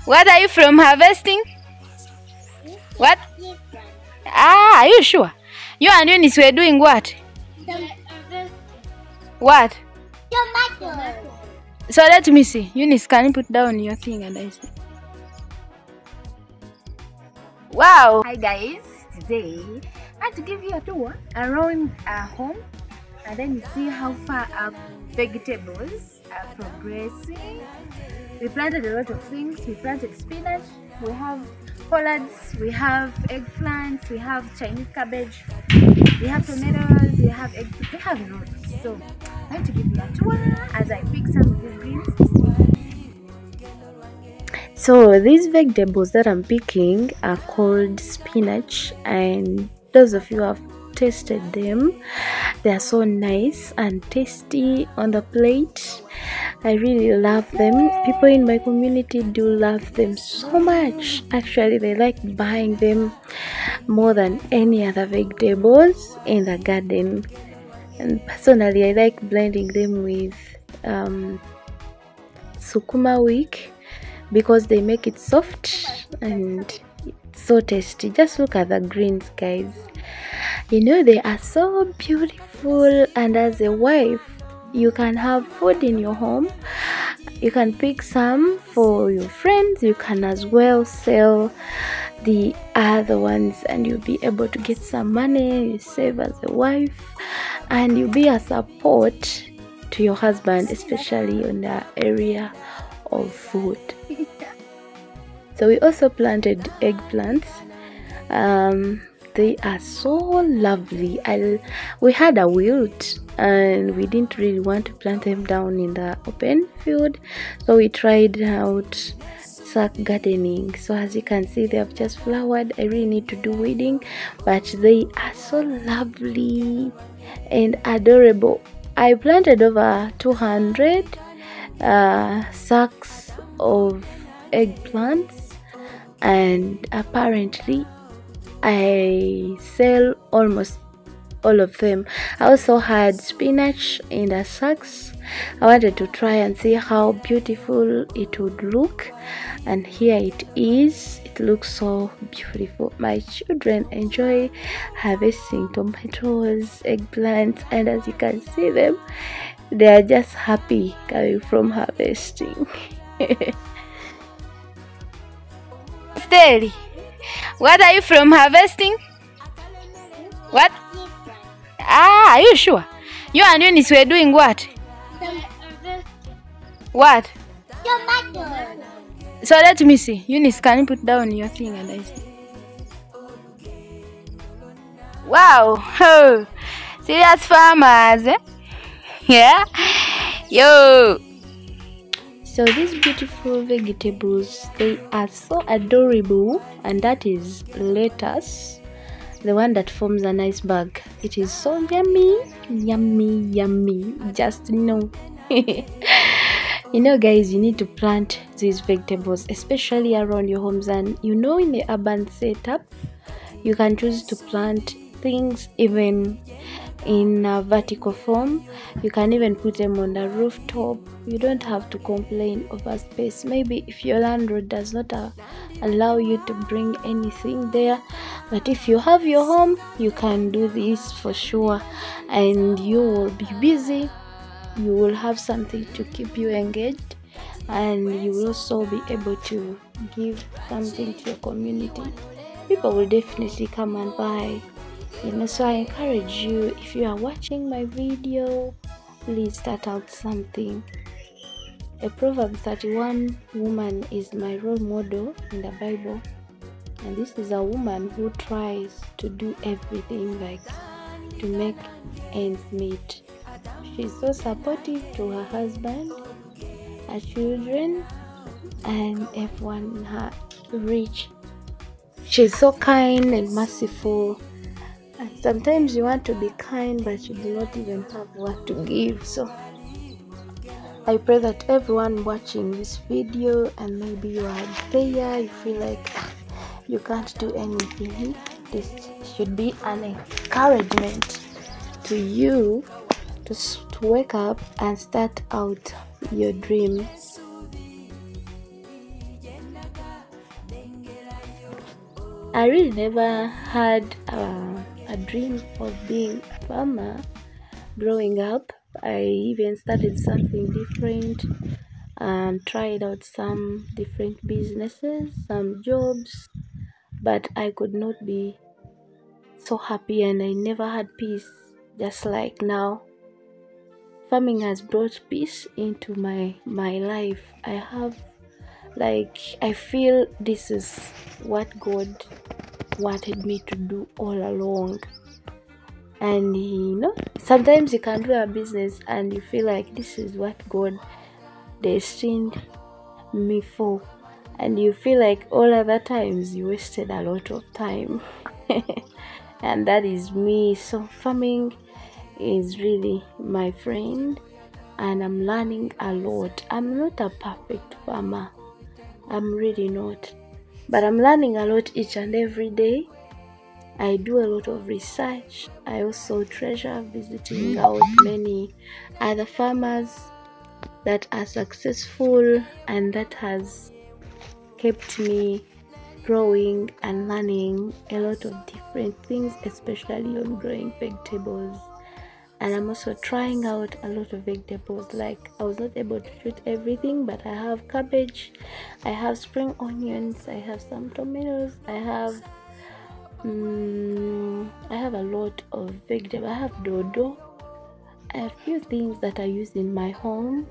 What are you from harvesting? What? Ah, are you sure? You and Eunice were doing what? What? Tomatoes. So let me see. Eunice, can you put down your thing and I see? Wow! Hi guys, today I want to give you a tour around our home and then you see how far our vegetables are progressing. We planted a lot of things. We planted spinach, we have collards, we have eggplants, we have Chinese cabbage, we have tomatoes, we have egg, we have a lot. So I'm going to give you a tour as I pick some of these greens. So these vegetables that I'm picking are called spinach, and those of you who have tasted them, they are so nice and tasty on the plate. I really love them. People in my community do love them so much. Actually, they like buying them more than any other vegetables in the garden. And personally, I like blending them with sukuma wiki because they make it soft and it's so tasty. Just look at the greens, guys. You know, they are so beautiful, and as a wife you can have food in your home. You can pick some for your friends. You can as well sell the other ones and you'll be able to get some money. You save as a wife and you'll be a support to your husband, especially on the area of food. So we also planted eggplants. They are so lovely. We had a wilt and we didn't really want to plant them down in the open field, so we tried out sack gardening. So as you can see, they have just flowered. I really need to do weeding, but they are so lovely and adorable. I planted over 200 sacks of eggplants, and apparently I sell almost all of them. I also had spinach in the sacks. I wanted to try and see how beautiful it would look, and here it is. It looks so beautiful. My children enjoy harvesting tomatoes, eggplants, and as you can see them, they are just happy coming from harvesting. Steady. What are you from harvesting? What? Ah, are you sure? You and Eunice were doing what? What? Tomatoes. So let me see. Eunice, can you put down your thing and I see? Wow! Oh, serious farmers, eh? Yeah? Yo! So these beautiful vegetables, they are so adorable, and that is lettuce, the one that forms an iceberg. It is so yummy, yummy, yummy. Just know. You know, guys, you need to plant these vegetables, especially around your homes. And you know, in the urban setup, you can choose to plant things even in a vertical form. You can even put them on the rooftop. You don't have to complain over space. Maybe if your landlord does not allow you to bring anything there, but if you have your home, you can do this for sure, and you will be busy. You will have something to keep you engaged, and you will also be able to give something to your community. People will definitely come and buy. You know, so I encourage you, if you are watching my video, please start out something. A Proverbs 31 woman is my role model in the Bible, and this is a woman who tries to do everything, like to make ends meet. She's so supportive to her husband, her children, and everyone in her reach. She's so kind and merciful. And sometimes you want to be kind, but you do not even have what to give. So I pray that everyone watching this video, and maybe you are there, you feel like you can't do anything, this should be an encouragement to you to wake up and start out your dreams. I really never had a dream of being a farmer growing up. I even started something different and tried out some different businesses, some jobs, but I could not be so happy and I never had peace. Just like now, farming has brought peace into my life. I feel this is what God wanted me to do all along. And sometimes you can do a business and you feel like this is what God destined me for, and you feel like all other times you wasted a lot of time. And that is me. So farming is really my friend, and I'm learning a lot. I'm not a perfect farmer, I'm really not, but I'm learning a lot each and every day. I do a lot of research. I also treasure visiting out many other farmers that are successful, and that has kept me growing and learning a lot of different things, especially on growing vegetables. And I'm also trying out a lot of vegetables. Like, I was not able to shoot everything, but I have cabbage, I have spring onions, I have some tomatoes, I have a lot of vegetables. I have dodo, a few things that I use in my home,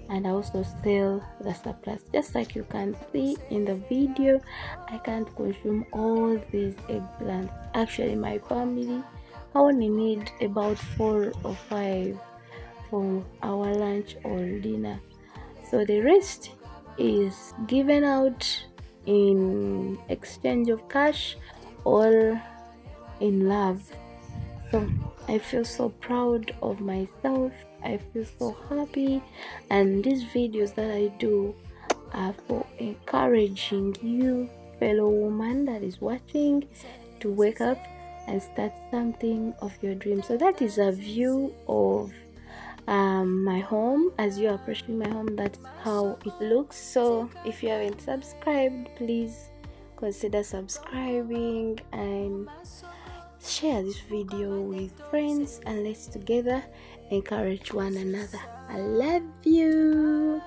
and I also sell the surplus. Just like you can see in the video, I can't consume all these eggplants. Actually, my family, I only need about 4 or 5 for our lunch or dinner, so the rest is given out in exchange of cash or in love. So I feel so proud of myself. I feel so happy, and these videos that I do are for encouraging you, fellow woman that is watching, to wake up and start something of your dreams. So that is a view of my home. As you are approaching my home, that's how it looks. So if you haven't subscribed, please consider subscribing and share this video with friends, and let's together encourage one another. I love you.